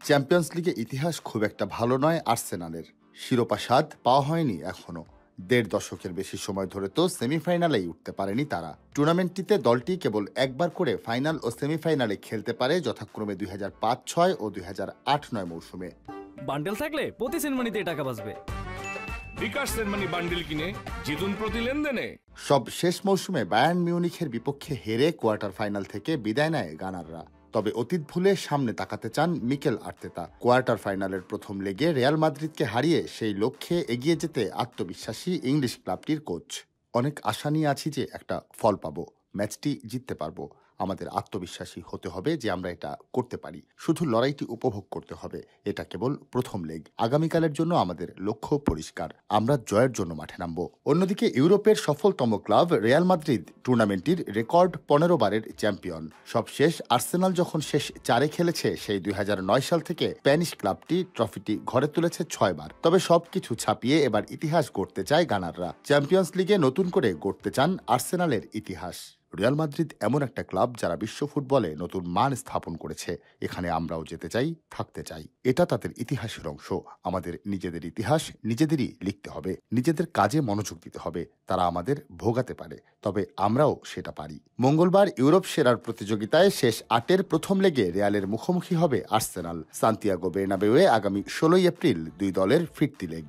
Champions লিগে ইতিহাস খুব একটা ভালো নয় আর্সেনালের। শিরোপা স্বাদ পাওয়া হয়নি এখনো। ১.৫ দশকের বেশি সময় ধরে তো সেমিফাইনালেই উঠতে পারেনি তারা। টুর্নামেন্টটিতে দলটি কেবল একবার করে ফাইনাল ও সেমিফাইনালে খেলতে পারে, যথাক্রমে ২০০৫-৬ ও ২০০৮-৯ মৌসুমে। বান্ডেল থাকলে প্রতি সেনমানিতে টাকা বাঁচবে। বিকাশ সেনমানি বান্ডেল কিনে জিতুন প্রতি লেনদেনে। সব শেষ মৌসুমে বায়ার্ন মিউনিখের বিপক্ষে হেরে কোয়ার্টার ফাইনাল থেকে বিদায় নেয় গানাররা। তবে অতীত ভুলে সামনে তাকাতে চান মিকেল আর্তেতা। কোয়ার্টার ফাইনালের প্রথম লেগে রিয়াল মাদ্রিদকে হারিয়ে সেই লক্ষ্যে এগিয়ে যেতে আত্মবিশ্বাসী ইংলিশ ক্লাবটির কোচ। অনেক আশা নিয়ে আছি যে একটা ফল পাবো, ম্যাচটি জিততে পারবো। আমাদের আত্মবিশ্বাসী হতে হবে যে আমরা এটা করতে পারি। শুধু লড়াইটি উপভোগ করতে হবে। এটা কেবল প্রথম লেগ। আগামীকালের জন্য আমাদের লক্ষ্য পরিষ্কার, আমরা জয়ের জন্য মাঠে নামবো। অন্যদিকে ইউরোপের সফলতম ক্লাব রিয়াল মাদ্রিদ টুর্নামেন্টটির রেকর্ড ১৫ বারের চ্যাম্পিয়ন। সবশেষ আর্সেনাল যখন শেষ ৪-এ খেলেছে, সেই ২০০৯ সাল থেকে স্প্যানিশ ক্লাবটি ট্রফিটি ঘরে তুলেছে ৬ বার। তবে সবকিছু ছাপিয়ে এবার ইতিহাস গড়তে চায় গানাররা। চ্যাম্পিয়ন্স লিগে নতুন করে গড়তে চান আর্সেনালের ইতিহাস। রিয়াল মাদ্রিদ এমন একটা ক্লাব যারা বিশ্ব ফুটবলে নতুন মান স্থাপন করেছে। এখানে আমরাও যেতে চাই, থাকতে চাই। এটা তাদের ইতিহাসের অংশ। আমাদের নিজেদের ইতিহাস নিজেদেরই লিখতে হবে, নিজেদের কাজে মনোযোগ দিতে হবে। তারা আমাদের ভোগাতে পারে, তবে আমরাও সেটা পারি। মঙ্গলবার ইউরোপ সেরার প্রতিযোগিতায় শেষ ৮-এর প্রথম লেগে রিয়ালের মুখোমুখি হবে আর্সেনাল। সান্তিয়াগো বের্নাবেউয়ে আগামী ১৬ এপ্রিল দুই দলের ফিরতি লেগ।